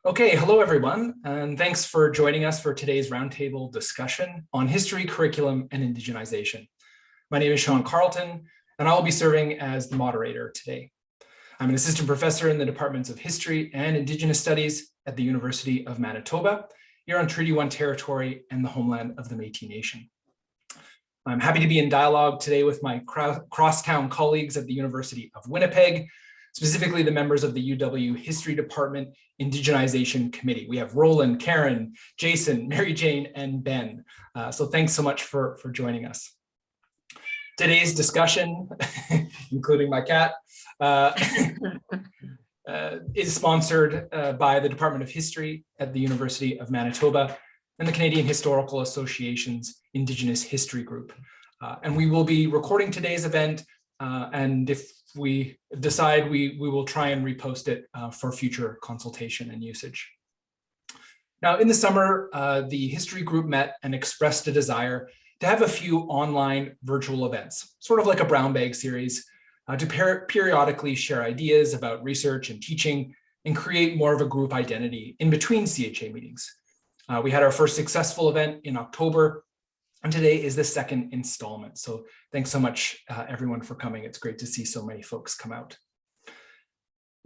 Okay, hello everyone, and thanks for joining us for today's roundtable discussion on history, curriculum, and indigenization. My name is Sean Carleton, and I will be serving as the moderator today. I'm an assistant professor in the departments of history and Indigenous studies at the University of Manitoba, here on Treaty 1 territory and the homeland of the Métis Nation. I'm happy to be in dialogue today with my crosstown colleagues at the University of Winnipeg, specifically the members of the UW History Department Indigenization Committee. We have Roland, Karen, Jason, Mary Jane, and Ben. So thanks so much for joining us. Today's discussion, including my cat, is sponsored by the Department of History at the University of Manitoba and the Canadian Historical Association's Indigenous History group. And we will be recording today's event, and if we decide, we will try and repost it for future consultation and usage. Now, in the summer, the history group met and expressed a desire to have a few online virtual events, sort of like a brown bag series, to periodically share ideas about research and teaching and create more of a group identity in between CHA meetings. We had our first successful event in October, and today is the second installment. So thanks so much, everyone, for coming. It's great to see so many folks come out.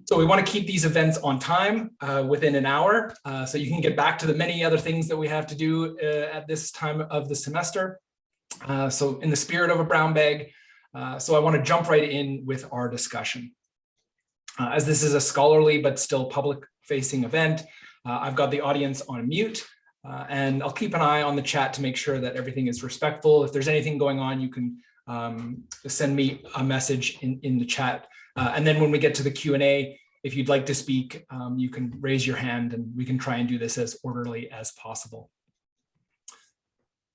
So we want to keep these events on time, within an hour, so you can get back to the many other things that we have to do at this time of the semester. So in the spirit of a brown bag, so I want to jump right in with our discussion. As this is a scholarly but still public-facing event, I've got the audience on mute. And I'll keep an eye on the chat to make sure that everything is respectful. If there's anything going on, you can send me a message in the chat. And then when we get to the Q&A, if you'd like to speak, you can raise your hand and we can try and do this as orderly as possible.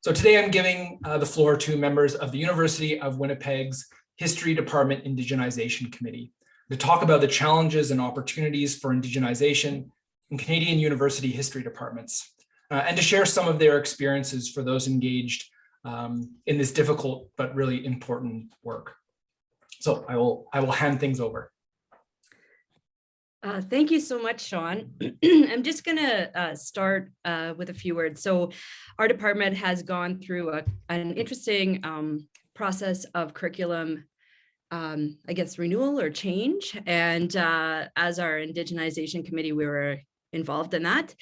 So today I'm giving the floor to members of the University of Winnipeg's History Department Indigenization Committee to talk about the challenges and opportunities for indigenization in Canadian university history departments. And to share some of their experiences for those engaged in this difficult but really important work. So I will hand things over. Thank you so much, Sean. I'm just going to start with a few words. So our department has gone through an interesting process of curriculum, I guess, renewal or change. And as our indigenization committee, we were involved in that.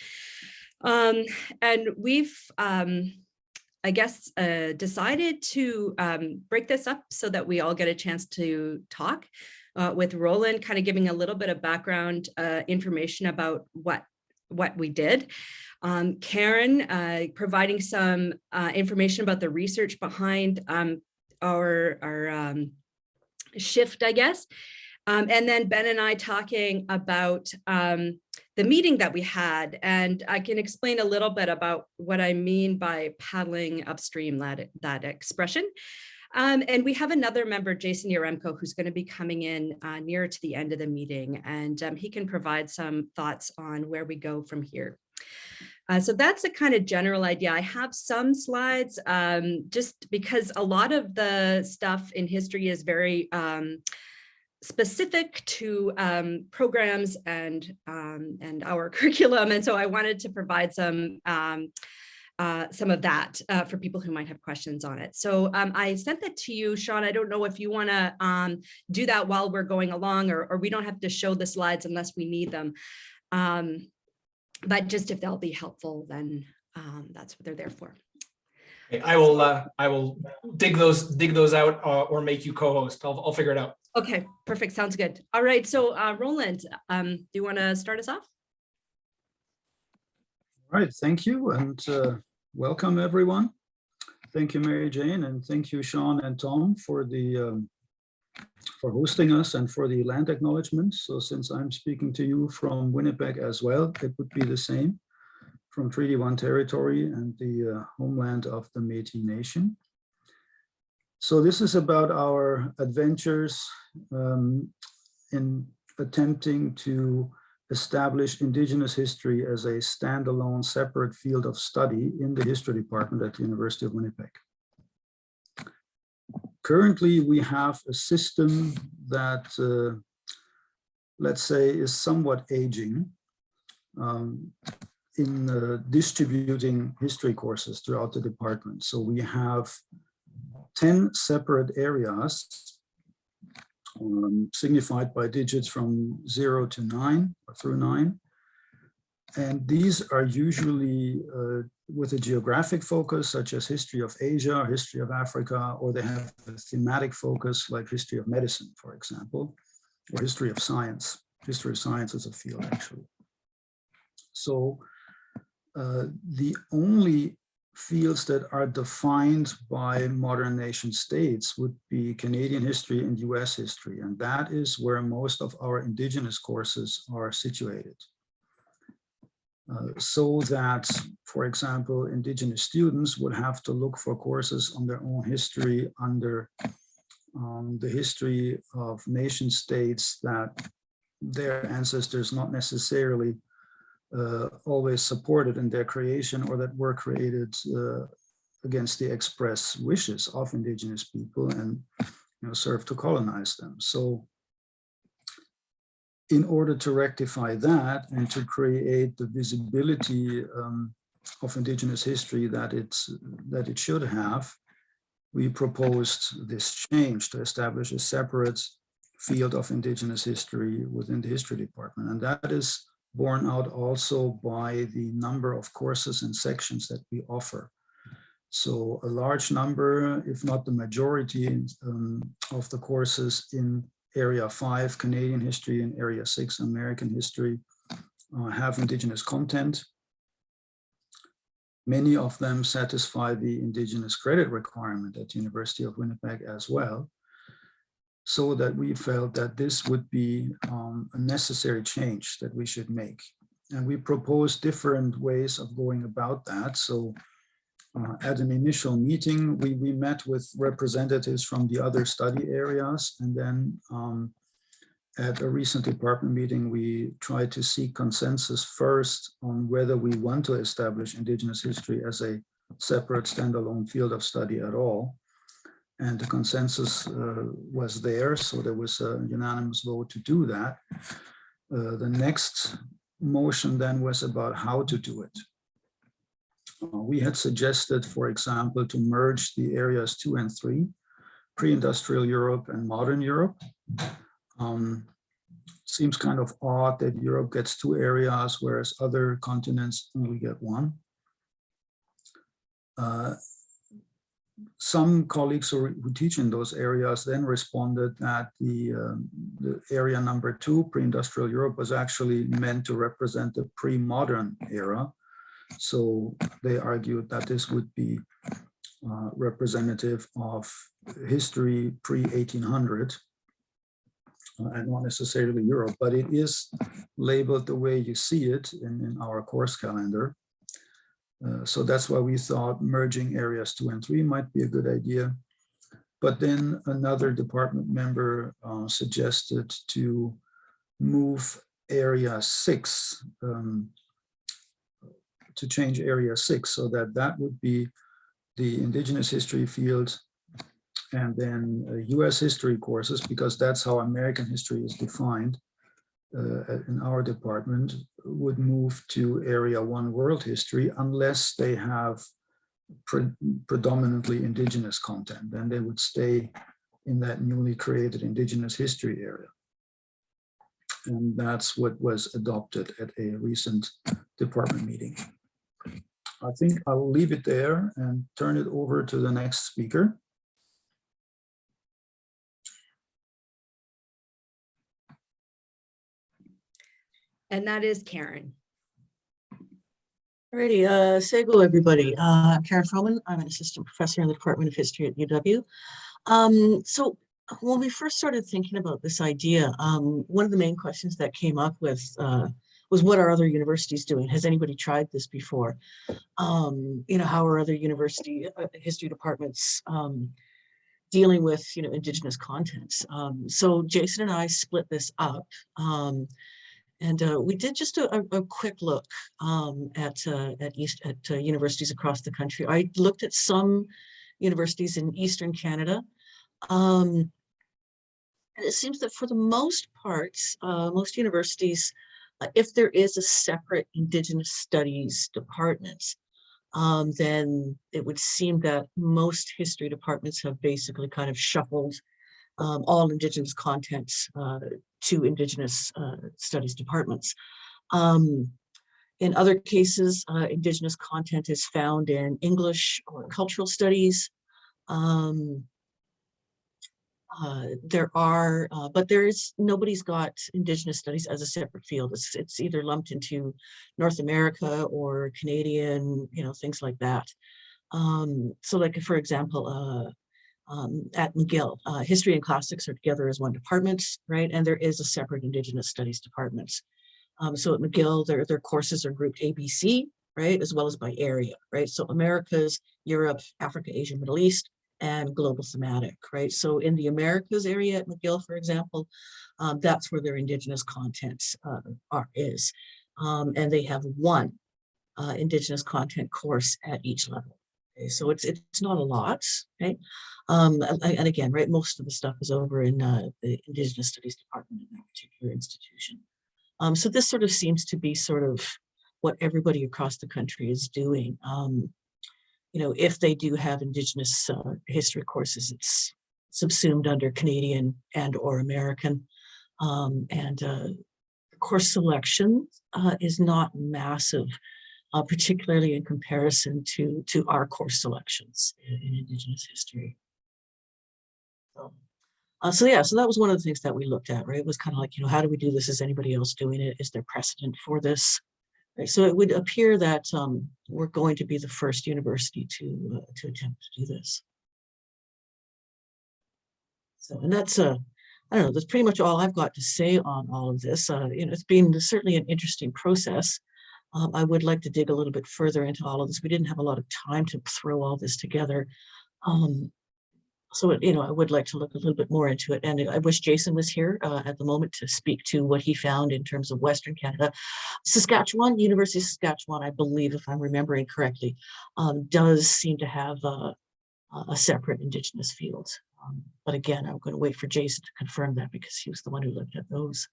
And we've, I guess, decided to break this up so that we all get a chance to talk with Roland, kind of giving a little bit of background information about what we did. Karen providing some information about the research behind our shift, I guess. And then Ben and I talking about the meeting that we had, and I can explain a little bit about what I mean by paddling upstream, that expression. And we have another member, Jason Yaremko, who's going to be coming in nearer to the end of the meeting, and he can provide some thoughts on where we go from here. So that's a kind of general idea. I have some slides just because a lot of the stuff in history is very specific to programs and our curriculum, and so I wanted to provide some of that for people who might have questions on it. So I sent that to you, Sean. I don't know if you want to do that while we're going along, or we don't have to show the slides unless we need them. But just if they'll be helpful, then that's what they're there for. Okay, I will dig those out or make you co-host. I'll figure it out. Okay, perfect. Sounds good. All right. So Roland, do you want to start us off? All right. Thank you, and welcome everyone. Thank you, Mary Jane, and thank you, Sean and Tom, for the for hosting us and for the land acknowledgement. So since I'm speaking to you from Winnipeg as well, it would be the same, from Treaty 1 territory and the homeland of the Métis Nation. So this is about our adventures in attempting to establish Indigenous history as a standalone separate field of study in the history department at the University of Winnipeg. Currently, we have a system that, let's say, is somewhat aging. in distributing history courses throughout the department. So we have 10 separate areas signified by digits from 0 to 9 or through 9. And these are usually with a geographic focus, such as history of Asia, history of Africa, or they have a thematic focus like history of medicine, for example, or history of science. History of science is a field, actually. So the only fields that are defined by modern nation states would be Canadian history and US history. And that is where most of our Indigenous courses are situated. So that, for example, Indigenous students would have to look for courses on their own history under the history of nation states that their ancestors not necessarily always supported in their creation, or that were created against the express wishes of Indigenous people and served to colonize them. So in order to rectify that and to create the visibility of Indigenous history that it should have, we proposed this change to establish a separate field of Indigenous history within the history department. And that is borne out also by the number of courses and sections that we offer. So a large number, if not the majority of the courses in Area 5, Canadian history, and Area 6, American history, have Indigenous content. Many of them satisfy the Indigenous credit requirement at the University of Winnipeg as well, so that we felt that this would be a necessary change that we should make. And we proposed different ways of going about that. So at an initial meeting, we met with representatives from the other study areas. And then at a recent department meeting, we tried to seek consensus first on whether we want to establish Indigenous history as a separate standalone field of study at all. And the consensus was there, so there was a unanimous vote to do that. The next motion then was about how to do it. We had suggested, for example, to merge the areas 2 and 3, pre-industrial Europe and modern Europe. Seems kind of odd that Europe gets 2 areas, whereas other continents only get 1. Some colleagues who teach in those areas then responded that the area number 2, pre-industrial Europe, was actually meant to represent the pre-modern era. So they argued that this would be representative of history pre-1800 and not necessarily Europe, but it is labeled the way you see it in our course calendar. So that's why we thought merging areas 2 and 3 might be a good idea. But then another department member suggested to move area 6, to change area 6, so that would be the Indigenous history field, and then US history courses, because that's how American history is defined in our department, would move to area 1, world history, unless they have predominantly Indigenous content. Then they would stay in that newly created Indigenous history area. And that's what was adopted at a recent department meeting. I think I will leave it there and turn it over to the next speaker. And that is Karen. Alrighty, Sego everybody. I'm Karen Froman. I'm an assistant professor in the Department of History at UW. So when we first started thinking about this idea, one of the main questions that came up with was, what are other universities doing? Has anybody tried this before? How are other university history departments dealing with Indigenous contents? So Jason and I split this up. And we did just a quick look at universities across the country. I looked at some universities in Eastern Canada. And it seems that for the most part, most universities If there is a separate Indigenous Studies department, then it would seem that most history departments have basically kind of shuffled all Indigenous content to Indigenous Studies departments. In other cases, Indigenous content is found in English or cultural studies. But nobody's got Indigenous studies as a separate field. It's either lumped into North America or Canadian, things like that. So like, for example, at McGill, history and classics are together as one department, right? And there is a separate Indigenous studies department. So at McGill, their courses are grouped ABC, right? As well as by area, right? So Americas, Europe, Africa, Asia, Middle East, and global thematic, right? So in the Americas area at McGill, for example, that's where their Indigenous content is. And they have one Indigenous content course at each level. Okay? So it's not a lot, right? And again, right, most of the stuff is over in the Indigenous Studies department in that particular institution. So this sort of seems to be sort of what everybody across the country is doing. If they do have Indigenous history courses, it's subsumed under Canadian and or American. The course selection is not massive, particularly in comparison to our course selections in Indigenous history. So that was one of the things that we looked at, right? It was kind of like, how do we do this? Is anybody else doing it? Is there precedent for this? Right, so it would appear that we're going to be the first university to attempt to do this. So, and that's I don't know, that's pretty much all I've got to say on all of this. It's been certainly an interesting process. I would like to dig a little bit further into all of this. We didn't have a lot of time to throw all this together. So, I would like to look a little bit more into it. And I wish Jason was here at the moment to speak to what he found in terms of Western Canada. Saskatchewan, University of Saskatchewan, I believe, if I'm remembering correctly, does seem to have a separate Indigenous field. But again, I'm going to wait for Jason to confirm that because he was the one who looked at those.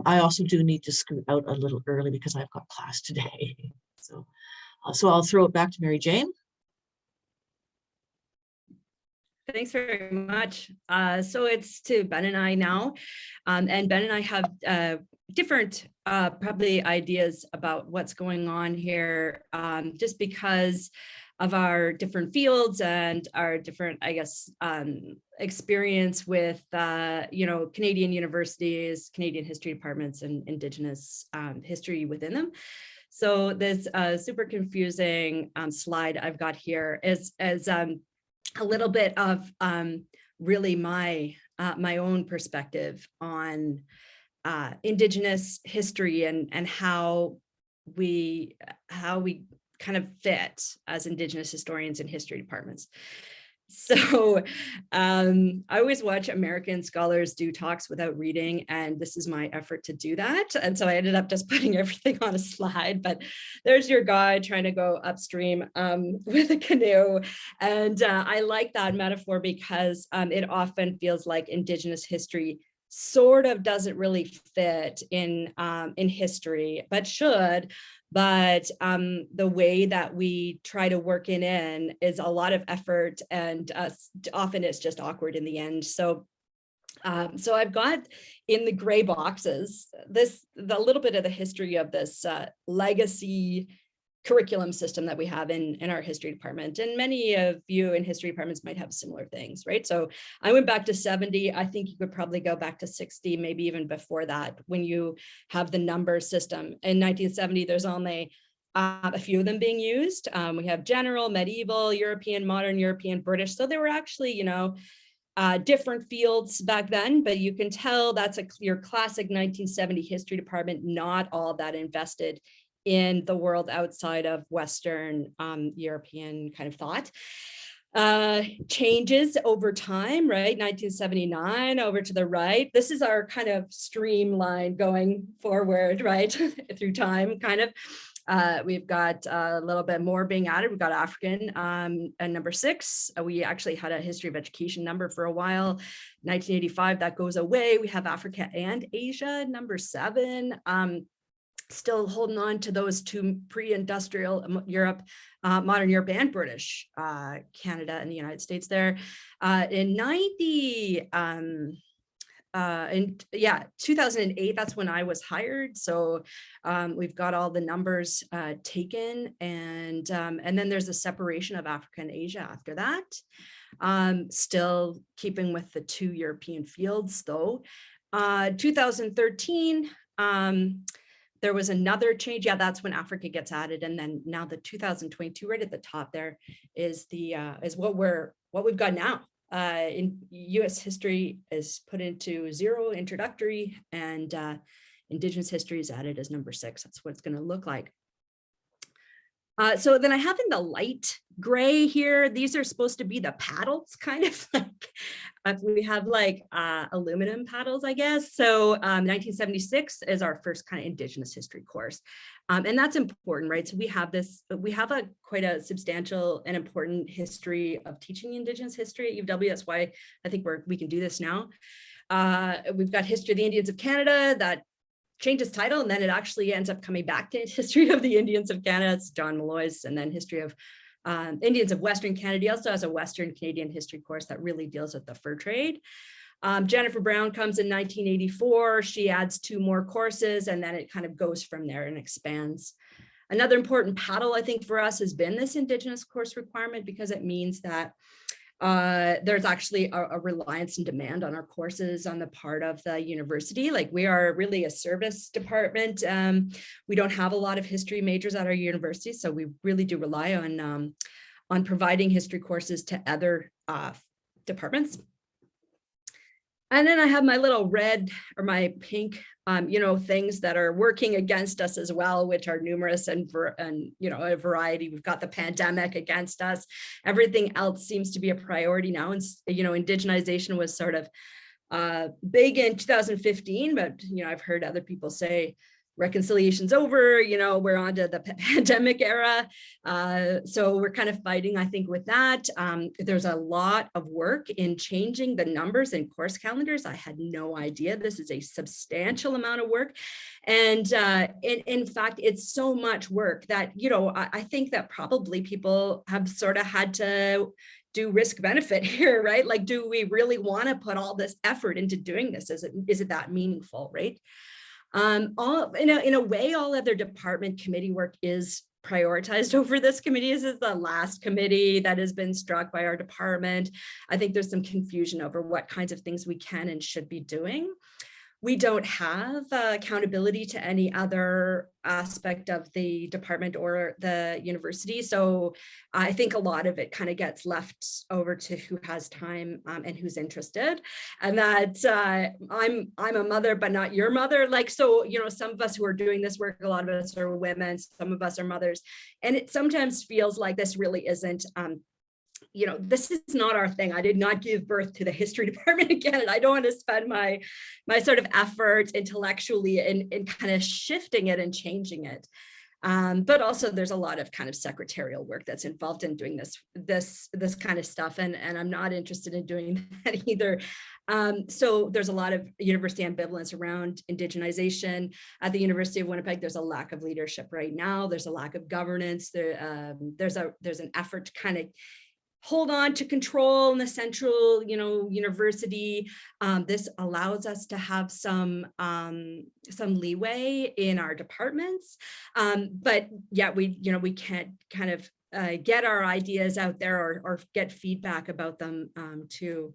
I also do need to scoot out a little early because I've got class today. So I'll throw it back to Mary Jane. Thanks very much. So it's to Ben and I now, and Ben and I have different probably ideas about what's going on here, just because of our different fields and our different, I guess, experience with, Canadian universities, Canadian history departments, and Indigenous history within them. So this super confusing slide I've got here is a little bit of really my own perspective on Indigenous history and how we kind of fit as Indigenous historians in history departments. So I always watch American scholars do talks without reading, and this is my effort to do that. And so I ended up just putting everything on a slide, but there's your guy trying to go upstream with a canoe. And I like that metaphor because it often feels like Indigenous history sort of doesn't really fit in history, but should. But the way that we try to work it in is a lot of effort, and often it's just awkward in the end. So I've got in the gray boxes the little bit of the history of this legacy curriculum system that we have in our history department. And many of you in history departments might have similar things, right? So I went back to 70. I think you could probably go back to 60, maybe even before that, when you have the number system. In 1970, there's only a few of them being used. We have general, medieval, European, modern European, British. So they were actually, different fields back then, but you can tell that's your classic 1970 history department, not all that invested in the world outside of Western European kind of thought. Changes over time, right? 1979 over to the right. This is our kind of streamline going forward, right? Through time, kind of. We've got a little bit more being added. We've got African and number 6. We actually had a history of education number for a while. 1985, that goes away. We have Africa and Asia, number 7. still holding on to those two pre-industrial Europe, modern Europe and British Canada and the United States there. In 2008, that's when I was hired. So we've got all the numbers taken, and then there's a separation of Africa and Asia after that. Still keeping with the two European fields though. 2013, there was another change. Yeah, that's when Africa gets added, and then now the 2022, right at the top there, is what we've got now. In U.S. history is put into 0, introductory, and Indigenous history is added as number 6. That's what it's going to look like. So then I have in the light gray here, these are supposed to be the paddles, kind of like we have like aluminum paddles, I guess. So 1976 is our first kind of Indigenous history course. And that's important, right? So we have quite a substantial and important history of teaching Indigenous history at UW. That's why I think we can do this now. We've got History of the Indians of Canada that changes title, and then it actually ends up coming back to History of the Indians of Canada. It's John Malloy's, and then History of Indians of Western Canada. He also has a Western Canadian history course that really deals with the fur trade. Jennifer Brown comes in 1984. She adds 2 more courses, and then it kind of goes from there and expands. Another important paddle, I think, for us has been this Indigenous course requirement, because it means that there's actually a reliance and demand on our courses on the part of the university. Like, we are really a service department. We don't have a lot of history majors at our university, so we really do rely on providing history courses to other departments. And then I have my little red or my pink, things that are working against us as well, which are numerous and a variety. We've got the pandemic against us. Everything else seems to be a priority now. And, indigenization was sort of big in 2015, but, I've heard other people say reconciliation's over, we're on to the pandemic era. So we're kind of fighting, I think, with that. There's a lot of work in changing the numbers in course calendars. I had no idea. This is a substantial amount of work. And in fact, it's so much work that, I think that probably people have sort of had to do risk benefit here, right? Like, do we really want to put all this effort into doing this? Is it that meaningful, right? In a way, all other department committee work is prioritized over this committee. This is the last committee that has been struck by our department. I think there's some confusion over what kinds of things we can and should be doing. We don't have accountability to any other aspect of the department or the university. So I think a lot of it kind of gets left over to who has time and who's interested. And that I'm a mother, but not your mother. Like, so, some of us who are doing this work, a lot of us are women, some of us are mothers. And it sometimes feels like this really isn't this is not our thing. I did not give birth to the history department again, and I don't want to spend my sort of effort intellectually in kind of shifting it and changing it. But also there's a lot of kind of secretarial work that's involved in doing this kind of stuff, and I'm not interested in doing that either. So there's a lot of university ambivalence around indigenization. At the University of Winnipeg, there's a lack of leadership right now. There's a lack of governance. There's an effort to kind of hold on to control in the central, university. This allows us to have some leeway in our departments, but yeah, we can't kind of get our ideas out there or get feedback about them too.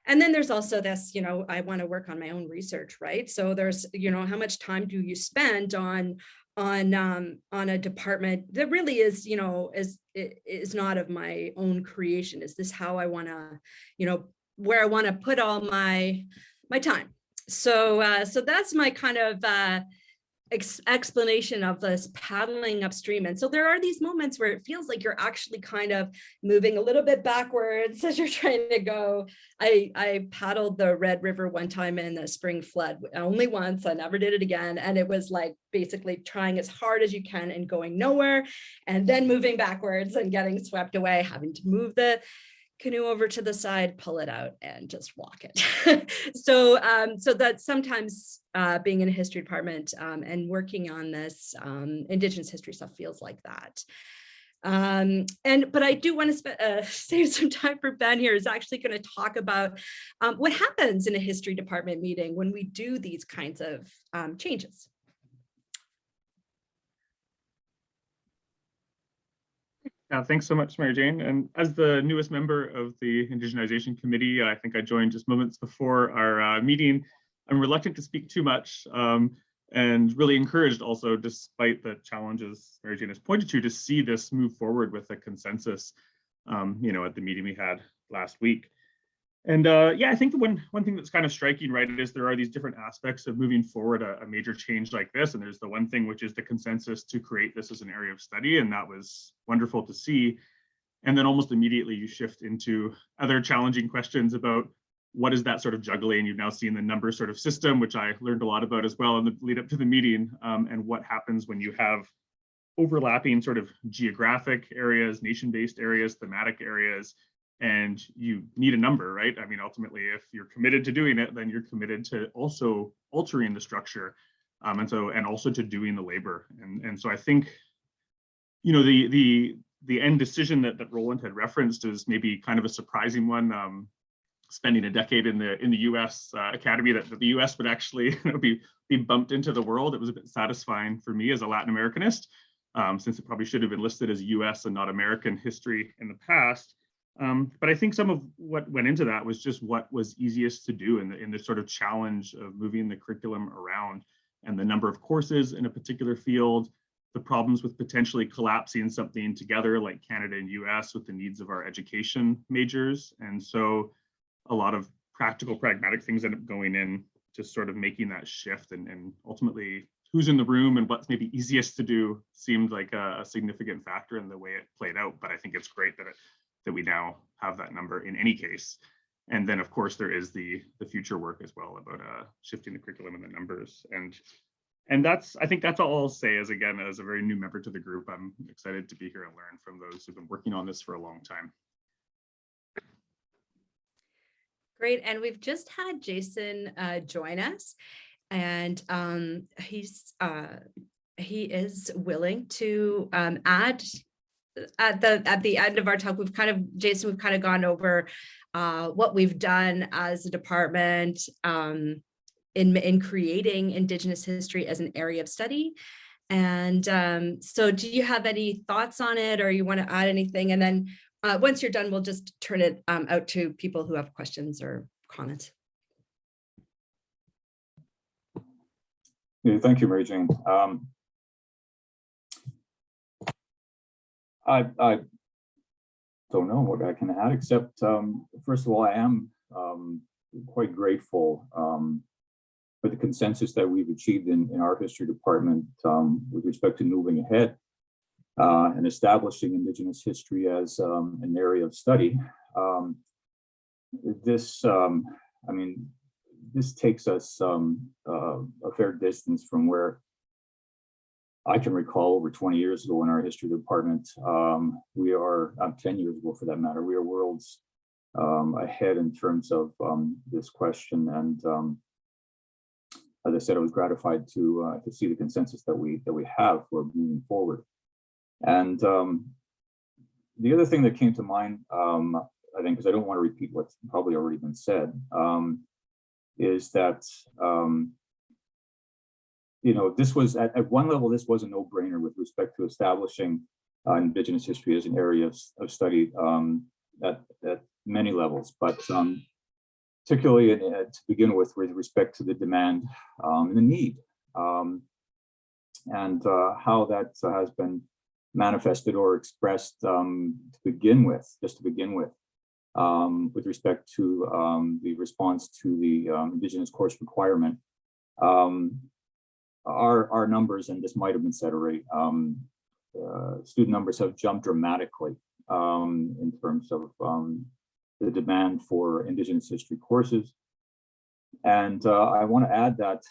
And then there's also this, I want to work on my own research, right? So there's, how much time do you spend on a department that really is, is not of my own creation? Is this how I want to, where I want to put all my time? So that's my kind of explanation of this paddling upstream. And so there are these moments where it feels like you're actually kind of moving a little bit backwards as you're trying to go. I paddled the Red River one time in the spring flood, only once. I never did it again. And it was like basically trying as hard as you can and going nowhere, and then moving backwards and getting swept away, having to move the canoe over to the side, pull it out, and just walk it. So that sometimes being in a history department and working on this Indigenous history stuff feels like that. But I do want to save some time for Ben here, is actually going to talk about what happens in a history department meeting when we do these kinds of changes. Yeah, thanks so much, Mary Jane. And as the newest member of the Indigenization Committee, I think I joined just moments before our meeting. I'm reluctant to speak too much and really encouraged also, despite the challenges Mary Jane has pointed to see this move forward with a consensus, you know, at the meeting we had last week. And yeah, I think the one thing that's kind of striking, right, is there are these different aspects of moving forward a major change like this. And there's the one thing, which is the consensus to create this as an area of study. And that was wonderful to see. And then almost immediately you shift into other challenging questions about what is that sort of juggling. You've now seen the number sort of system, which I learned a lot about as well in the lead up to the meeting, and what happens when you have overlapping sort of geographic areas, nation-based areas, thematic areas, and you need a number, right? I mean, ultimately, if you're committed to doing it, then you're committed to also altering the structure, and also to doing the labor. And so I think, you know, the end decision that Roland had referenced is maybe kind of a surprising one. Spending a decade in the U.S. Academy, that the U.S. would actually be bumped into the world. It was a bit satisfying for me as a Latin Americanist, since it probably should have been listed as U.S. and not American history in the past. But I think some of what went into that was just what was easiest to do in the sort of challenge of moving the curriculum around, and the number of courses in a particular field, the problems with potentially collapsing something together like Canada and US with the needs of our education majors. And so a lot of practical, pragmatic things end up going in, just sort of making that shift, and ultimately who's in the room and what's maybe easiest to do seemed like a significant factor in the way it played out. But I think it's great that we now have that number in any case. And then of course there is the future work as well about shifting the curriculum and the numbers. And I think that's all I'll say, as again, as a very new member to the group, I'm excited to be here and learn from those who've been working on this for a long time. Great, and we've just had Jason join us, and he is willing to add at the end of our talk. We've kind of gone over what we've done as a department in creating Indigenous history as an area of study. And so do you have any thoughts on it, or you want to add anything? And then once you're done, we'll just turn it out to people who have questions or comments. Yeah, thank you, Mary Jane. I don't know what I can add, except first of all, I am quite grateful for the consensus that we've achieved in our history department with respect to moving ahead and establishing Indigenous history as an area of study. This takes us a fair distance from where I can recall over 20 years ago in our history department. We are 10 years ago for that matter. We are worlds ahead in terms of this question, and as I said, I was gratified to see the consensus that we have for moving forward. And the other thing that came to mind, I think, because I don't want to repeat what's probably already been said, is that you know, this was at one level, this was a no-brainer with respect to establishing Indigenous history as an area of study at many levels, but particularly to begin with respect to the demand and the need, and how that has been manifested or expressed to begin with respect to the response to the Indigenous course requirement. Our numbers, and this might have been said already, student numbers have jumped dramatically in terms of the demand for Indigenous history courses. And I want to add that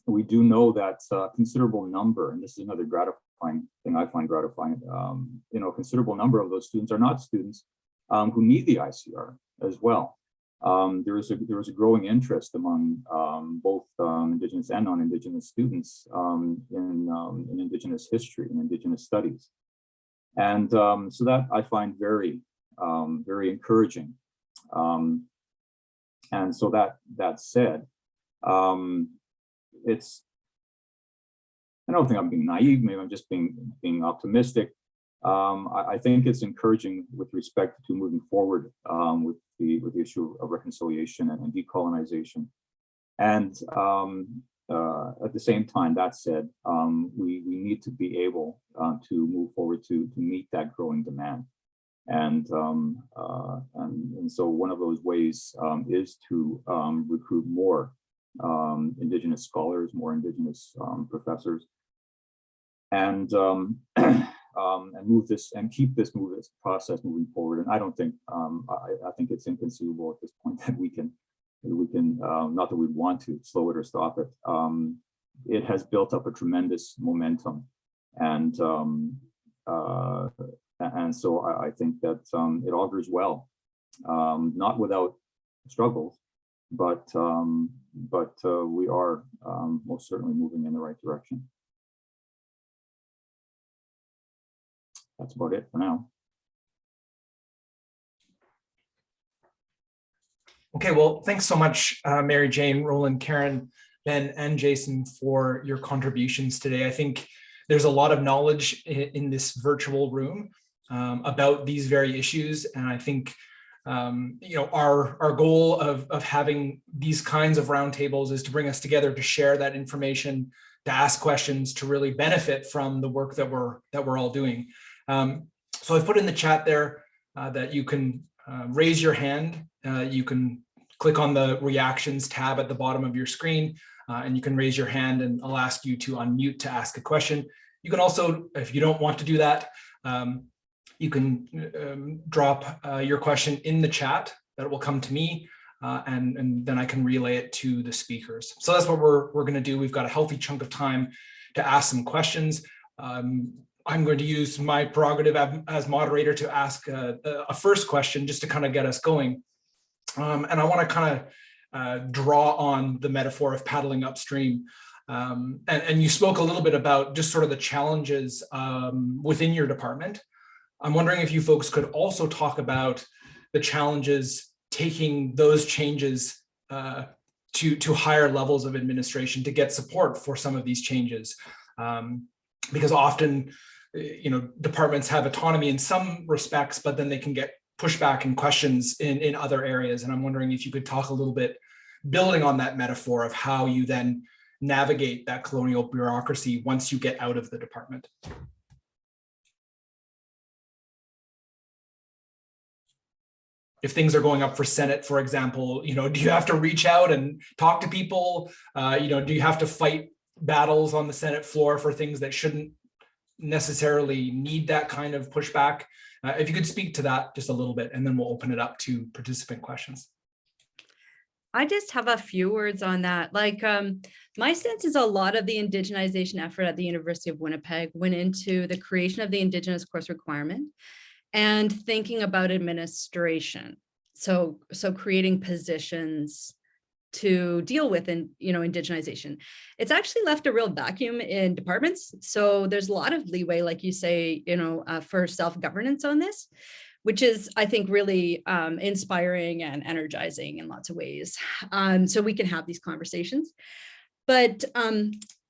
we do know that a considerable number, and this is another gratifying thing I find gratifying, a considerable number of those students are not students who need the ICR as well. There is a growing interest among both Indigenous and non-Indigenous students in Indigenous history and Indigenous studies. And so that I find very, very encouraging. And so that said, I don't think I'm being naive, maybe I'm just being optimistic. I think it's encouraging with respect to moving forward with the issue of reconciliation and decolonization. And at the same time, that said, we need to be able to move forward to meet that growing demand. And so one of those ways is to recruit more Indigenous scholars, more Indigenous professors, and move this and keep this process moving forward. And I don't think I think it's inconceivable at this point that we can not that we want to slow it or stop it. It has built up a tremendous momentum, and so I think that it augurs well, not without struggles, but we are most certainly moving in the right direction. That's about it for now. Okay, well, thanks so much, Mary Jane, Roland, Karen, Ben, and Jason for your contributions today. I think there's a lot of knowledge in this virtual room about these very issues. And I think our goal of having these kinds of roundtables is to bring us together to share that information, to ask questions, to really benefit from the work that we're all doing. So I've put in the chat there that you can raise your hand. You can click on the reactions tab at the bottom of your screen, and you can raise your hand, and I'll ask you to unmute to ask a question. You can also, if you don't want to do that, you can drop your question in the chat. That will come to me, and then I can relay it to the speakers. So that's what we're going to do. We've got a healthy chunk of time to ask some questions. I'm going to use my prerogative as moderator to ask a first question just to kind of get us going. And I want to kind of draw on the metaphor of paddling upstream. And you spoke a little bit about just sort of the challenges within your department. I'm wondering if you folks could also talk about the challenges taking those changes to higher levels of administration to get support for some of these changes. Because often, departments have autonomy in some respects, but then they can get pushback and questions in other areas. And I'm wondering if you could talk a little bit, building on that metaphor of how you then navigate that colonial bureaucracy once you get out of the department. If things are going up for Senate, for example, do you have to reach out and talk to people? Do you have to fight battles on the Senate floor for things that shouldn't necessarily need that kind of pushback? If you could speak to that just a little bit, and then we'll open it up to participant questions. I just have a few words on that. My sense is a lot of the indigenization effort at the University of Winnipeg went into the creation of the Indigenous course requirement and thinking about administration. So creating positions to deal with indigenization. It's actually left a real vacuum in departments. So there's a lot of leeway, like you say, for self-governance on this, which is, I think, really inspiring and energizing in lots of ways. So we can have these conversations. But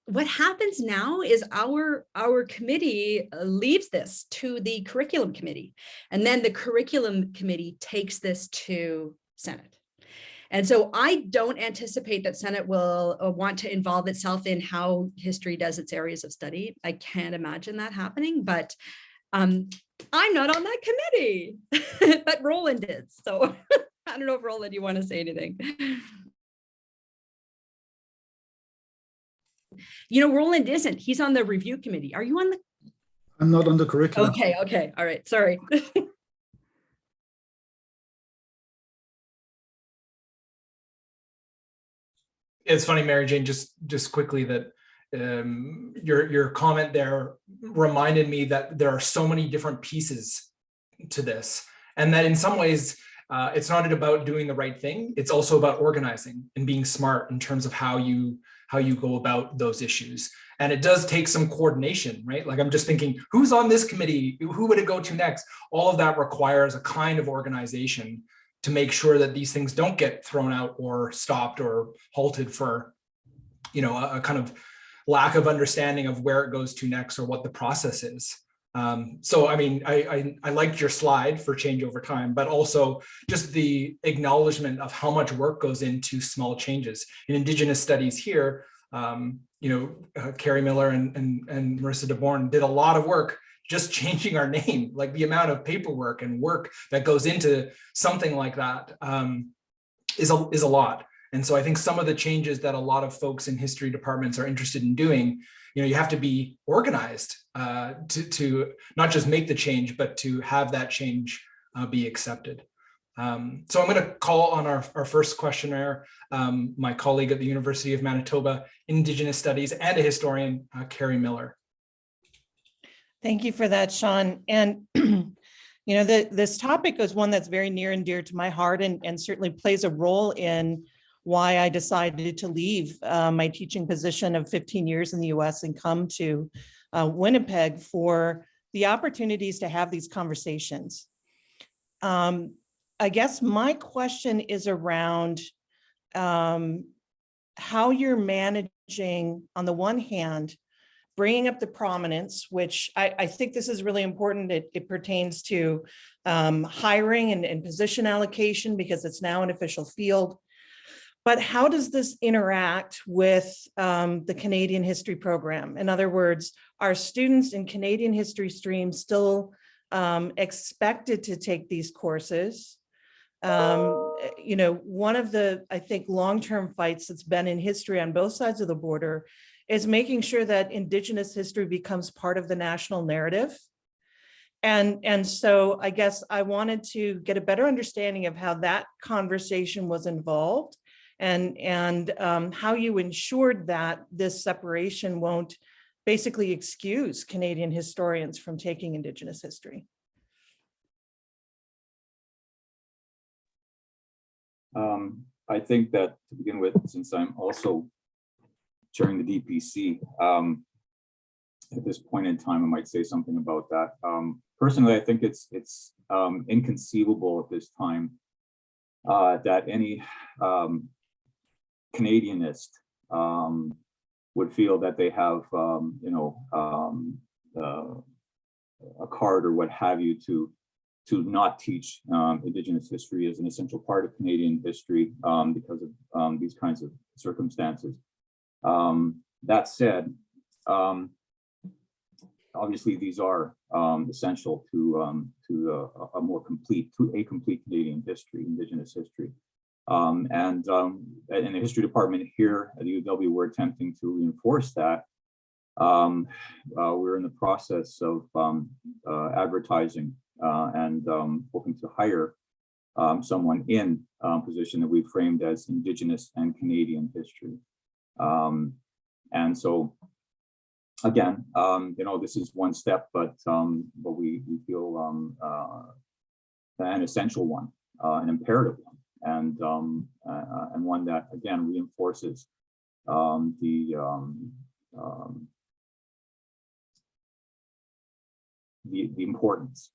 what happens now is our committee leaves this to the curriculum committee, and then the curriculum committee takes this to Senate. And so I don't anticipate that Senate will want to involve itself in how history does its areas of study. I can't imagine that happening, but I'm not on that committee, but Roland is. So I don't know if Roland, you want to say anything? Roland isn't. He's on the review committee. Are you on the? I'm not on the curriculum. Okay. All right. Sorry. It's funny, Mary Jane, just quickly, that your comment there reminded me that there are so many different pieces to this, and that in some ways it's not about doing the right thing. It's also about organizing and being smart in terms of how you go about those issues. And it does take some coordination, right? Like, I'm just thinking, who's on this committee? Who would it go to next? All of that requires a kind of organization to make sure that these things don't get thrown out or stopped or halted for, a kind of lack of understanding of where it goes to next or what the process is. So, I mean, I liked your slide for change over time, but also just the acknowledgement of how much work goes into small changes. In Indigenous studies here, Carrie Miller and Marissa DeBorn did a lot of work just changing our name. Like, the amount of paperwork and work that goes into something like that is a lot. And so I think some of the changes that a lot of folks in history departments are interested in doing, you have to be organized to not just make the change, but to have that change be accepted. So I'm going to call on our first questioner, my colleague at the University of Manitoba, Indigenous Studies, and a historian, Carrie Miller. Thank you for that, Sean. And this topic is one that's very near and dear to my heart, and certainly plays a role in why I decided to leave my teaching position of 15 years in the US and come to Winnipeg for the opportunities to have these conversations. I guess my question is around how you're managing, on the one hand, bringing up the prominence, which I think this is really important. It pertains to hiring and position allocation, because it's now an official field. But how does this interact with the Canadian history program? In other words, are students in Canadian history stream still expected to take these courses? One of the, I think, long-term fights that's been in history on both sides of the border is making sure that Indigenous history becomes part of the national narrative. And so I guess I wanted to get a better understanding of how that conversation was involved, and how you ensured that this separation won't basically excuse Canadian historians from taking Indigenous history. I think that, to begin with, since I'm also chairing the DPC, at this point in time, I might say something about that. Personally, I think it's inconceivable at this time that any Canadianist would feel that they have, a card or what have you to not teach Indigenous history as an essential part of Canadian history because of these kinds of circumstances. That said, obviously these are essential to a complete Canadian history, Indigenous history. And in the history department here at the UW, we're attempting to reinforce that. We're in the process of advertising and hoping to hire someone in position that we framed as Indigenous and Canadian history. And so, again, this is one step, but we feel an essential one, an imperative one, and one that, again, reinforces the importance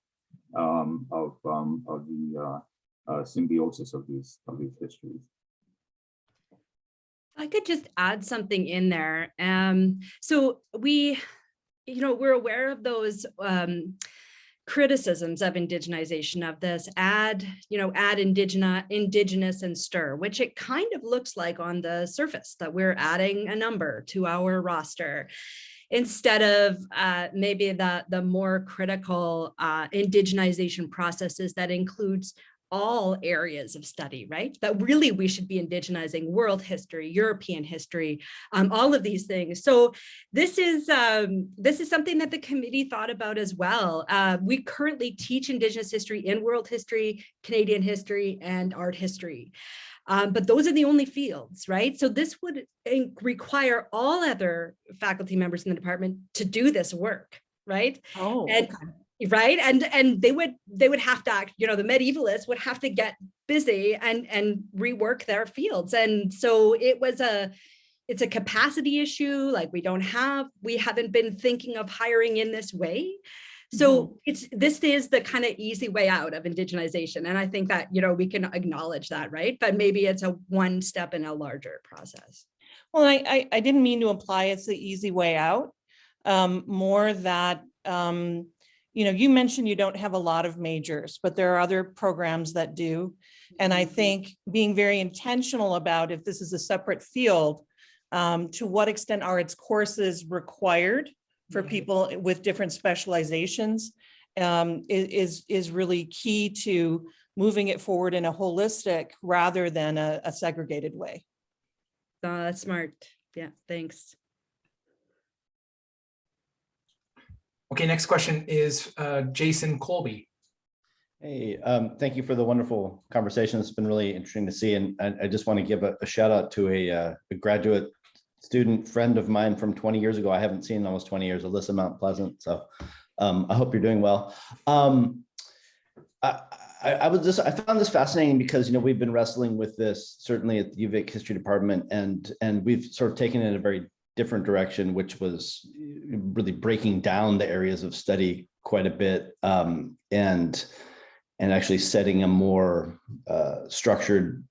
of the symbiosis of these histories. I could just add something in there. So we're aware of those criticisms of indigenization, of this add indigenous and stir, which it kind of looks like on the surface that we're adding a number to our roster, instead of maybe the more critical indigenization processes that includes all areas of study, right? That really we should be indigenizing world history, European history, all of these things. So this is something that the committee thought about as well. We currently teach Indigenous history in world history, Canadian history, and art history. But those are the only fields, right? So this would require all other faculty members in the department to do this work, right? Oh, And, right, and they would have to act, the medievalists would have to get busy and rework their fields. And so it's a capacity issue. Like we haven't been thinking of hiring in this way. So this is the kind of easy way out of indigenization. And I think that, we can acknowledge that, right? But maybe it's a one step in a larger process. Well, I didn't mean to imply it's the easy way out. More that, you mentioned you don't have a lot of majors, but there are other programs that do. And I think being very intentional about if this is a separate field, to what extent are its courses required for people with different specializations, is really key to moving it forward in a holistic rather than a segregated way. That's smart. Yeah, thanks. Okay, next question is Jason Colby. Hey, thank you for the wonderful conversation. It's been really interesting to see. And I just want to give a shout out to a graduate student friend of mine from 20 years ago. I haven't seen in almost 20 years, Alyssa Mount Pleasant. So I hope you're doing well. I found this fascinating because, we've been wrestling with this certainly at the UVic history department, and we've sort of taken it in a very different direction, which was really breaking down the areas of study quite a bit, and actually setting a more structured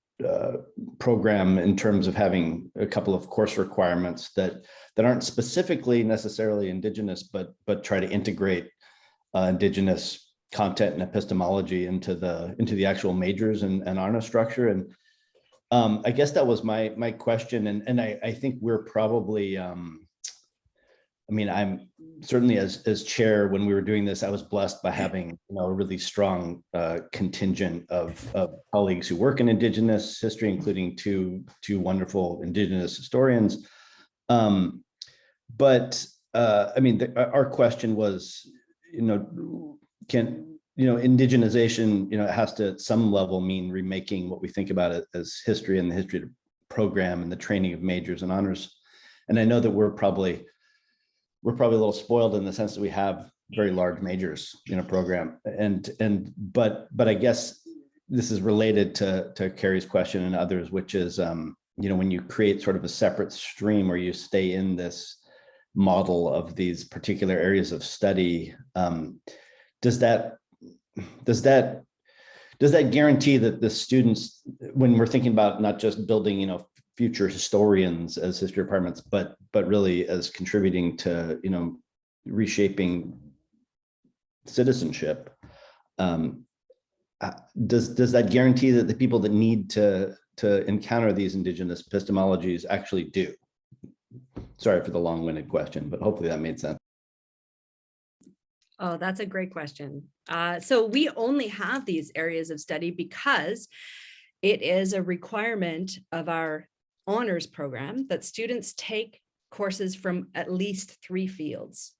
program in terms of having a couple of course requirements that aren't specifically necessarily Indigenous, but try to integrate Indigenous content and epistemology into the actual majors and honor structure. And I guess that was my question. And I think we're probably, I'm certainly as chair, when we were doing this, I was blessed by having a really strong contingent of colleagues who work in Indigenous history, including two wonderful Indigenous historians. But our question was, can indigenization, it has to at some level mean remaking what we think about it as history and the history program and the training of majors and honors. And I know that we're probably a little spoiled in the sense that we have very large majors in a program. But I guess this is related to Carrie's question and others, which is, when you create sort of a separate stream or you stay in this model of these particular areas of study, does that guarantee that the students, when we're thinking about not just building, future historians as history departments, but really as contributing to, reshaping citizenship, does that guarantee that the people that need to encounter these Indigenous epistemologies actually do? Sorry for the long-winded question, but hopefully that made sense. Oh, that's a great question. So we only have these areas of study because it is a requirement of our honors program that students take courses from at least 3 fields.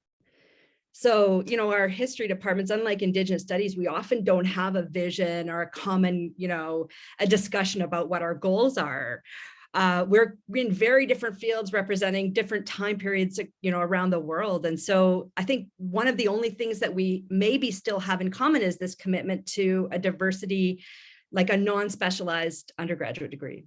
So, our history departments, unlike Indigenous studies, we often don't have a vision or a common, a discussion about what our goals are. We're in very different fields representing different time periods, around the world. And so I think one of the only things that we maybe still have in common is this commitment to a diversity, like a non-specialized undergraduate degree.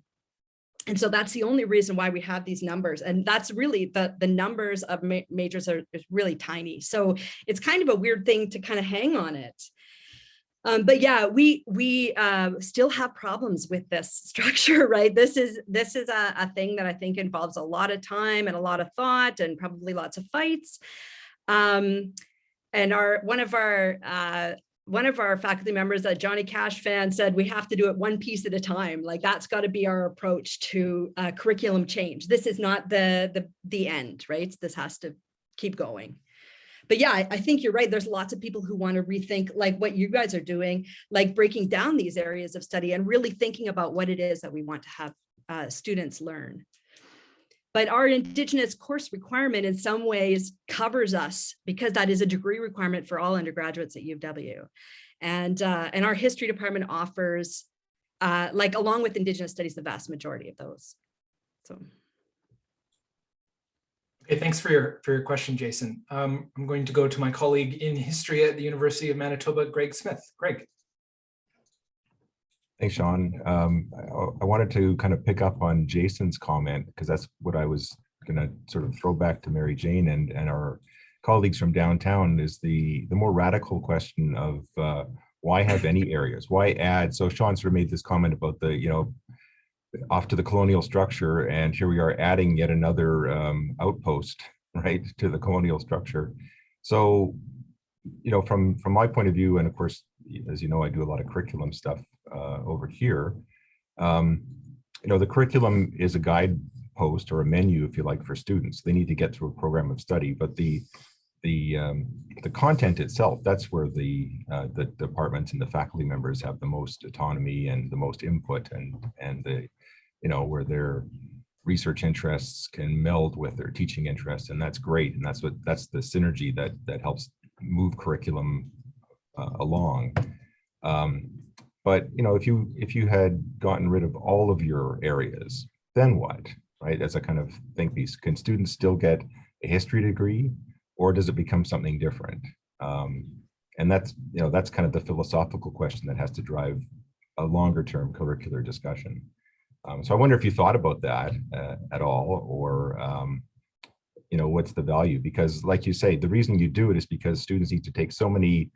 And so that's the only reason why we have these numbers. And that's really the numbers of majors are really tiny. So it's kind of a weird thing to kind of hang on it. But yeah, we still have problems with this structure, right? This is a thing that I think involves a lot of time and a lot of thought and probably lots of fights. And one of our faculty members, a Johnny Cash fan, said we have to do it one piece at a time. Like that's got to be our approach to curriculum change. This is not the end, right? This has to keep going. But yeah, I think you're right. There's lots of people who want to rethink like what you guys are doing, like breaking down these areas of study and really thinking about what it is that we want to have students learn. But our Indigenous course requirement in some ways covers us because that is a degree requirement for all undergraduates at UW. And our history department offers like along with Indigenous studies, the vast majority of those. So. Okay, thanks for your question, Jason. I'm going to go to my colleague in history at the University of Manitoba, Greg Smith. Greg. Thanks, Sean. I wanted to kind of pick up on Jason's comment, because that's what I was going to sort of throw back to Mary Jane and our colleagues from downtown, is the more radical question of why have any areas? Why add? So Sean sort of made this comment about the, you know, off to the colonial structure, and here we are adding yet another outpost, right, to the colonial structure. So, you know, from my point of view, and of course, as you know, I do a lot of curriculum stuff over here. You know, the curriculum is a guidepost or a menu, if you like, for students. They need to get through a program of study, but the content itself, that's where the departments and the faculty members have the most autonomy and the most input, and the, you know, where their research interests can meld with their teaching interests, and that's great, and that's the synergy that helps move curriculum along. But you know, if you had gotten rid of all of your areas, then what, right? As a kind of think piece, can students still get a history degree, or does it become something different? And that's, you know, that's kind of the philosophical question that has to drive a longer term curricular discussion. So I wonder if you thought about that at all, or you know, what's the value? Because like you say, the reason you do it is because students need to take so many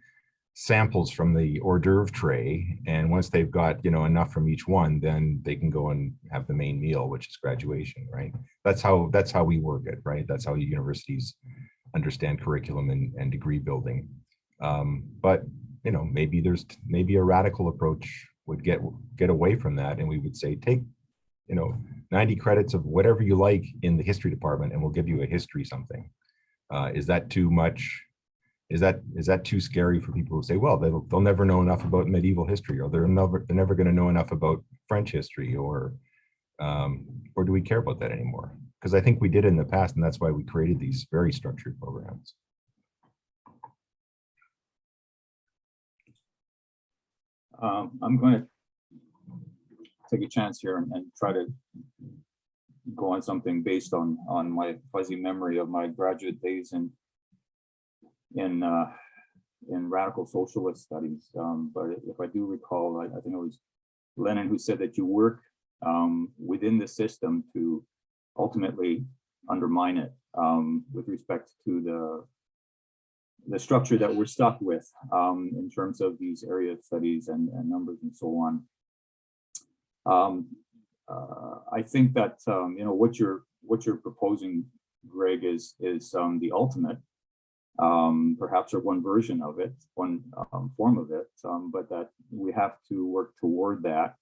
samples from the hors d'oeuvre tray, and once they've got, you know, enough from each one, then they can go and have the main meal, which is graduation, right? That's how we work it, right? That's how universities understand curriculum and degree building. But you know, maybe a radical approach would get away from that, and we would say, take, you know, 90 credits of whatever you like in the history department, and we'll give you a history something. Is that too much? Is that too scary for people who say, well, they'll never know enough about medieval history, or they're never going to know enough about French history, or do we care about that anymore? Because I think we did in the past, and that's why we created these very structured programs. I'm going to take a chance here and try to go on something based on my fuzzy memory of my graduate days in radical socialist studies. But if I do recall, I think it was Lenin who said that you work within the system to ultimately undermine it, with respect to the structure that we're stuck with, in terms of these area studies and numbers and so on. I think that you know, what you're proposing, Greg, is the ultimate, perhaps, or one version of it, one form of it, but that we have to work toward that,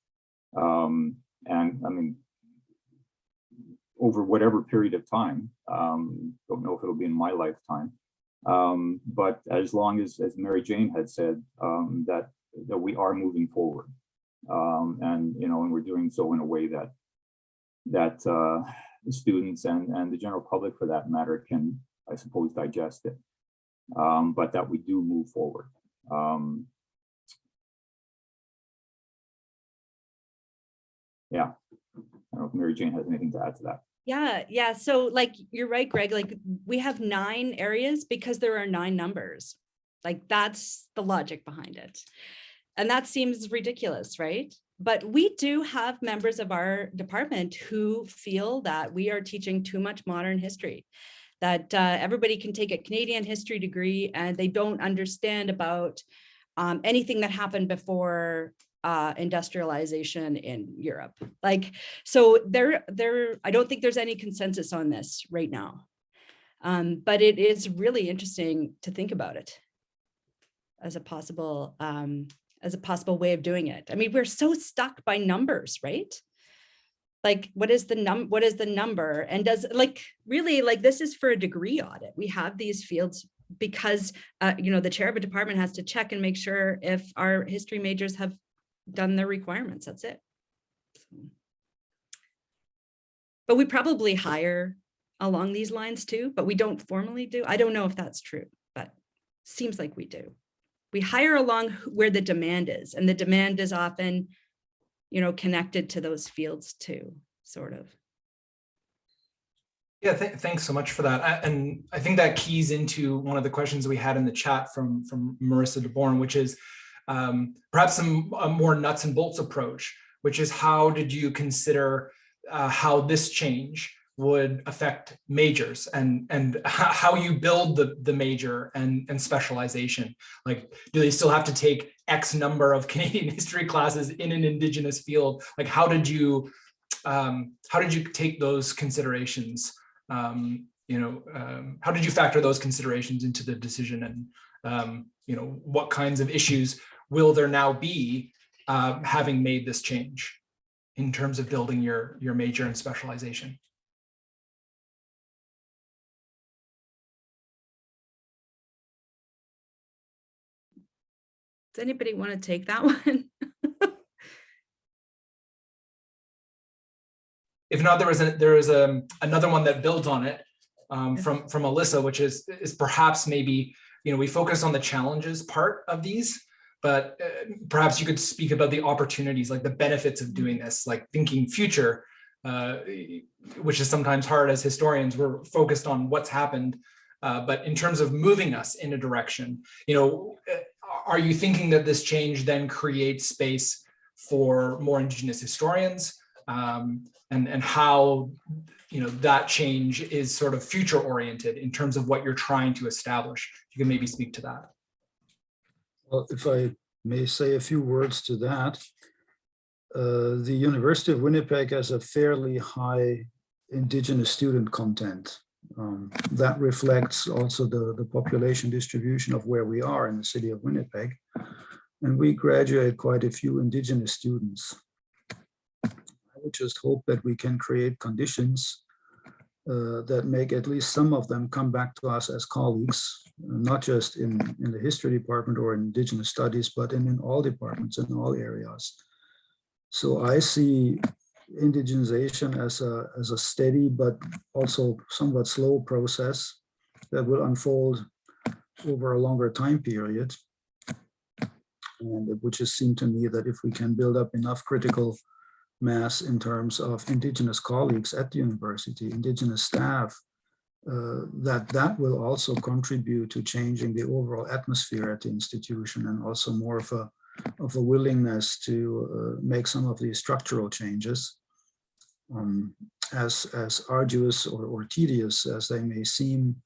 and I mean, over whatever period of time. Don't know if it'll be in my lifetime, but as long as Mary Jane had said, that we are moving forward, and you know, and we're doing so in a way that the students and the general public, for that matter, can, I suppose, digest it, but that we do move forward. Yeah, I don't know if Mary Jane has anything to add to that. Yeah. So like, you're right, Greg, like we have 9 areas because there are 9 numbers. Like that's the logic behind it. And that seems ridiculous, right? But we do have members of our department who feel that we are teaching too much modern history, that everybody can take a Canadian history degree and they don't understand about anything that happened before industrialization in Europe. Like, so I don't think there's any consensus on this right now. But it is really interesting to think about it as a possible way of doing it. I mean, we're so stuck by numbers, right? Like, what is the number? And does, like, really, like, this is for a degree audit. We have these fields because, you know, the chair of a department has to check and make sure if our history majors have done their requirements. That's it. But we probably hire along these lines too, but we don't formally do. I don't know if that's true, but seems like we do. We hire along where the demand is, and the demand is often connected to those fields too, sort of. Yeah, thanks so much for that. And I think that keys into one of the questions we had in the chat from Marissa DeBorn, which is perhaps a more nuts and bolts approach, which is how did you consider how this change would affect majors and how you build the major and specialization? Like, do they still have to take X number of Canadian history classes in an Indigenous field? Like, how did you take those considerations? How did you factor those considerations into the decision, and what kinds of issues will there now be having made this change in terms of building your major and specialization? Does anybody want to take that one? If not, there is another one that builds on it from Alyssa, which is perhaps maybe, we focus on the challenges part of these, but perhaps you could speak about the opportunities, like the benefits of doing this, like thinking future, which is sometimes hard as historians. We're focused on what's happened, but in terms of moving us in a direction, are you thinking that this change then creates space for more Indigenous historians? And how that change is sort of future oriented in terms of what you're trying to establish? You can maybe speak to that. Well, if I may say a few words to that, the University of Winnipeg has a fairly high Indigenous student content. That reflects also the population distribution of where we are in the city of Winnipeg. And we graduate quite a few Indigenous students. I would just hope that we can create conditions that make at least some of them come back to us as colleagues, not just in the history department or in Indigenous studies, but in all departments, in all areas. So I see indigenization as a steady but also somewhat slow process that will unfold over a longer time period. And it would just seem to me that if we can build up enough critical mass in terms of Indigenous colleagues at the university, Indigenous staff, that will also contribute to changing the overall atmosphere at the institution, and also more of a willingness to make some of these structural changes, as arduous or tedious as they may seem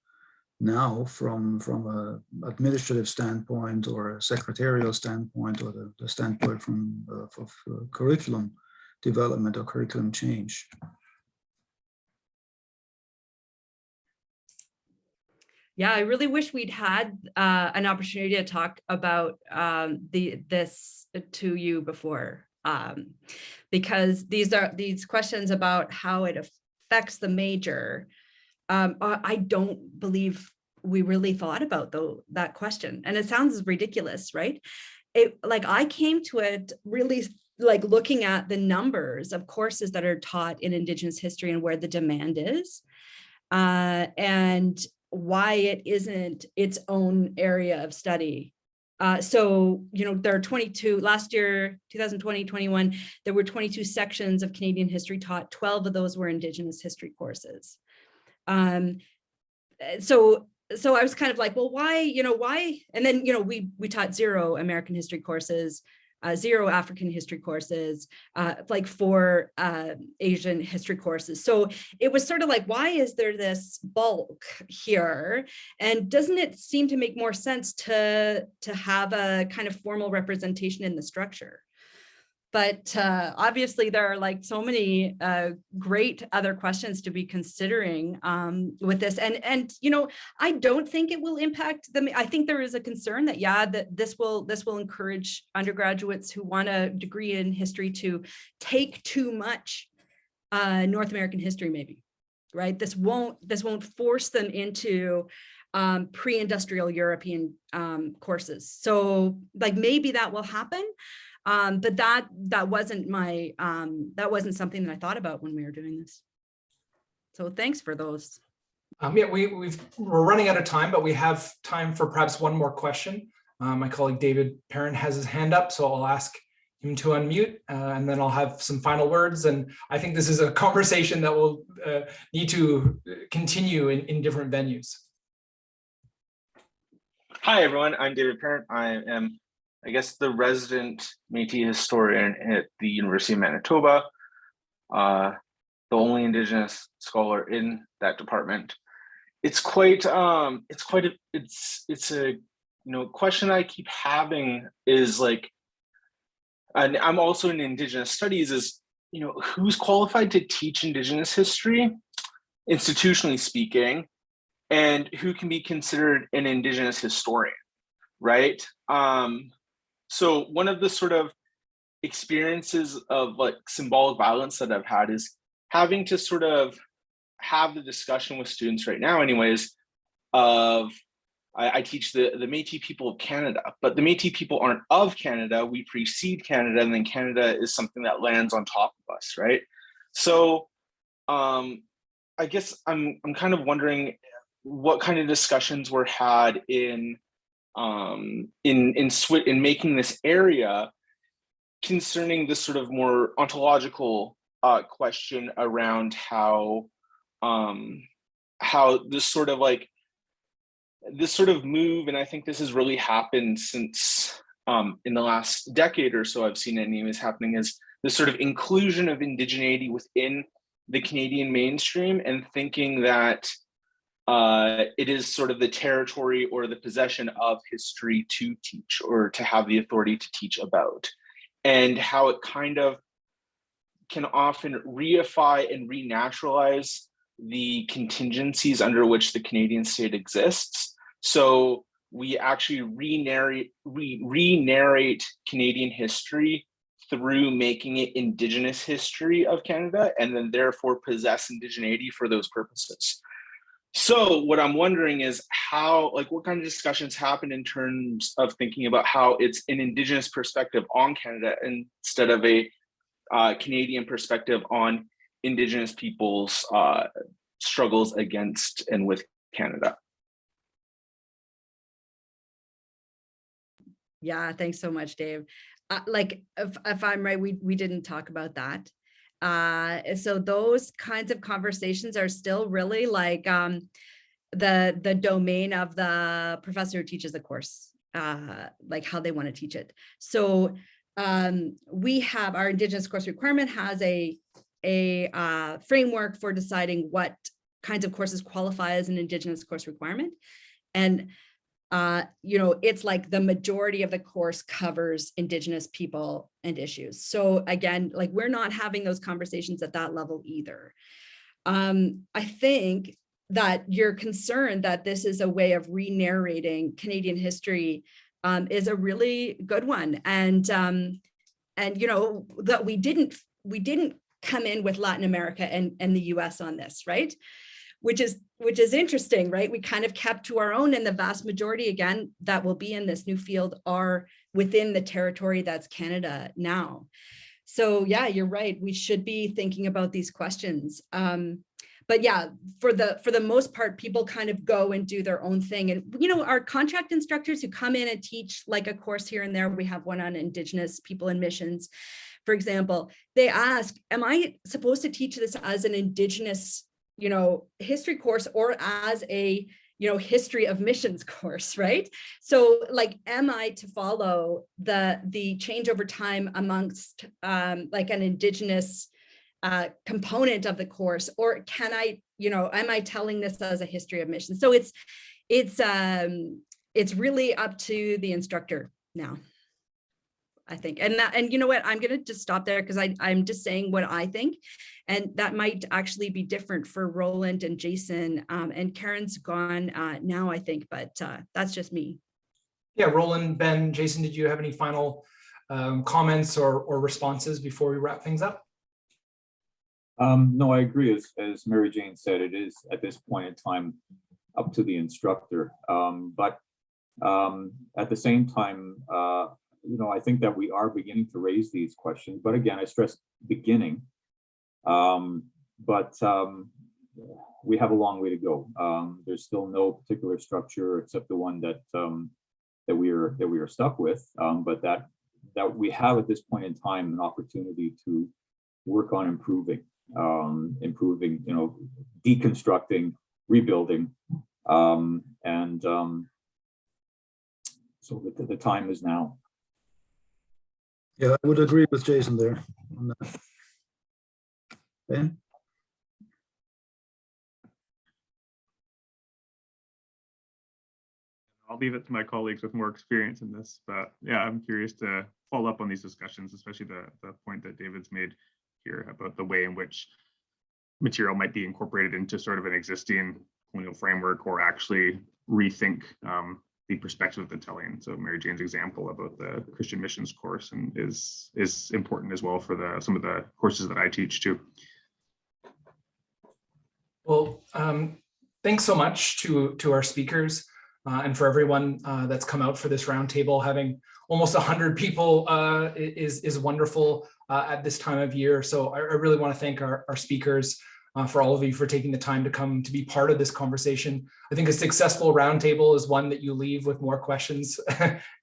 now from an administrative standpoint or a secretarial standpoint, or the standpoint of curriculum development or curriculum change. Yeah, I really wish we'd had an opportunity to talk about this to you before, because these questions about how it affects the major, I don't believe we really thought about that question. And it sounds ridiculous, right? I came to it really looking at the numbers of courses that are taught in Indigenous history and where the demand is, and why it isn't its own area of study. So, there are 22, last year, 2020-21, there were 22 sections of Canadian history taught. 12 of those were Indigenous history courses. So I was kind of like, well, why, why? And then, we taught 0 American history courses, 0 African history courses, 4 Asian history courses. So it was sort of like, why is there this bulk here? And doesn't it seem to make more sense to have a kind of formal representation in the structure? But obviously there are so many great other questions to be considering with this. And I don't think it will impact them. I think there is a concern that, that this will encourage undergraduates who want a degree in history to take too much North American history, maybe, right? This won't force them into pre-industrial European courses. So maybe that will happen. But that wasn't something that I thought about when we were doing this. So thanks for those. Yeah, we're running out of time, but we have time for perhaps one more question. My colleague David Perrin has his hand up, so I'll ask him to unmute, and then I'll have some final words. And I think this is a conversation that will need to continue in different venues. Hi, everyone. I'm David Parent. I am, I guess, the resident Métis historian at the University of Manitoba, the only Indigenous scholar in that department. It's a question I keep having is like, and I'm also in Indigenous studies, is, who's qualified to teach Indigenous history, institutionally speaking, and who can be considered an Indigenous historian, right? So one of the sort of experiences of like symbolic violence that I've had is having to sort of have the discussion with students right now anyways of, I teach the Métis people of Canada, but the Métis people aren't of Canada. We precede Canada, and then Canada is something that lands on top of us, right? So I guess I'm kind of wondering what kind of discussions were had in making this area concerning this sort of more ontological question around how this sort of move, and I think this has really happened since in the last decade or so, I've seen it anyways happening, is this sort of inclusion of indigeneity within the Canadian mainstream, and thinking that it is sort of the territory or the possession of history to teach, or to have the authority to teach about, and how it kind of can often reify and renaturalize the contingencies under which the Canadian state exists. So we actually re-narrate Canadian history through making it Indigenous history of Canada, and then therefore possess indigeneity for those purposes. So what I'm wondering is how, like, what kind of discussions happen in terms of thinking about how it's an Indigenous perspective on Canada instead of a Canadian perspective on Indigenous people's struggles against and with Canada. Yeah, thanks so much, Dave. Like, if I'm right, we didn't talk about that. So those kinds of conversations are still really like the domain of the professor who teaches the course, like how they want to teach it. So we have our Indigenous course requirement has a framework for deciding what kinds of courses qualify as an Indigenous course requirement. And it's like the majority of the course covers Indigenous people and issues. So again, like, we're not having those conversations at that level either. I think that your concern that this is a way of re-narrating Canadian history is a really good one. And that we didn't come in with Latin America and the US on this, right? Which is interesting, right? We kind of kept to our own, and the vast majority, again, that will be in this new field are within the territory that's Canada now. So yeah, you're right. We should be thinking about these questions. But yeah, for the most part, people kind of go and do their own thing. And our contract instructors who come in and teach like a course here and there, we have one on Indigenous people in missions, for example, they ask, am I supposed to teach this as an Indigenous history course or as a history of missions course, right? So like, am I to follow the change over time amongst like an Indigenous component of the course, or can I, am I telling this as a history of missions? So it's really up to the instructor now, I think. And you know what, I'm going to just stop there because I'm just saying what I think. And that might actually be different for Roland and Jason, and Karen's gone now, I think, but that's just me. Yeah, Roland, Ben, Jason, did you have any final comments or responses before we wrap things up? No, I agree. As Mary Jane said, it is at this point in time up to the instructor. But at the same time, I think that we are beginning to raise these questions. But again, I stress beginning. But we have a long way to go. There's still no particular structure except the one that we are stuck with. But that that we have at this point in time an opportunity to work on improving, deconstructing, rebuilding, so the time is now. Yeah, I would agree with Jason there on that. Ben? I'll leave it to my colleagues with more experience in this, but yeah, I'm curious to follow up on these discussions, especially the point that David's made here about the way in which material might be incorporated into sort of an existing colonial framework, or actually rethink the perspective of the telling. So Mary Jane's example about the Christian missions course and is important as well for some of the courses that I teach too. Well, thanks so much to our speakers and for everyone that's come out for this roundtable. Having almost 100 people is wonderful at this time of year. So I really want to thank our speakers, for all of you for taking the time to come to be part of this conversation. I think a successful roundtable is one that you leave with more questions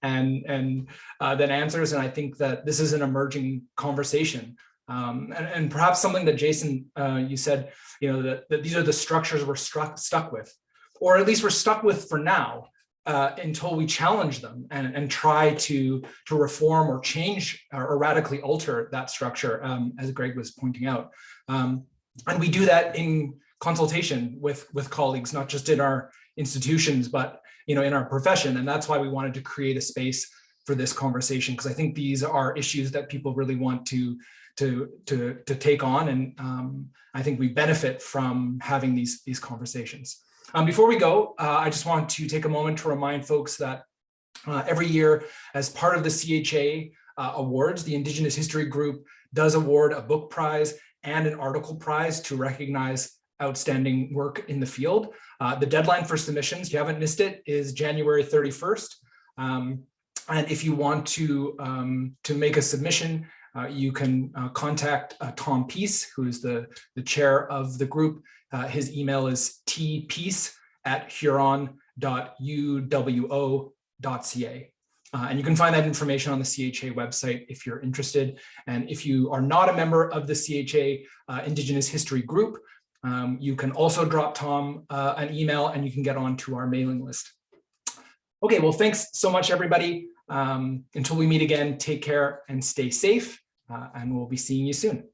and than answers. And I think that this is an emerging conversation. And perhaps something that Jason, you said, that these are the structures we're stuck with, or at least we're stuck with for now, until we challenge them and try to reform or change or radically alter that structure, as Greg was pointing out. And we do that in consultation with colleagues, not just in our institutions, but in our profession. And that's why we wanted to create a space for this conversation, because I think these are issues that people really want to take on, and I think we benefit from having these conversations. Before we go, I just want to take a moment to remind folks that every year, as part of the CHA awards, the Indigenous History Group does award a book prize and an article prize to recognize outstanding work in the field. The deadline for submissions, if you haven't missed it, is January 31st. And if you want to make a submission, you can contact Tom Peace, who is the chair of the group. His email is tpeace@huron.uwo.ca. And you can find that information on the CHA website if you're interested. And if you are not a member of the CHA Indigenous History Group, you can also drop Tom an email and you can get onto our mailing list. Okay, well, thanks so much, everybody. Until we meet again, take care and stay safe, and we'll be seeing you soon.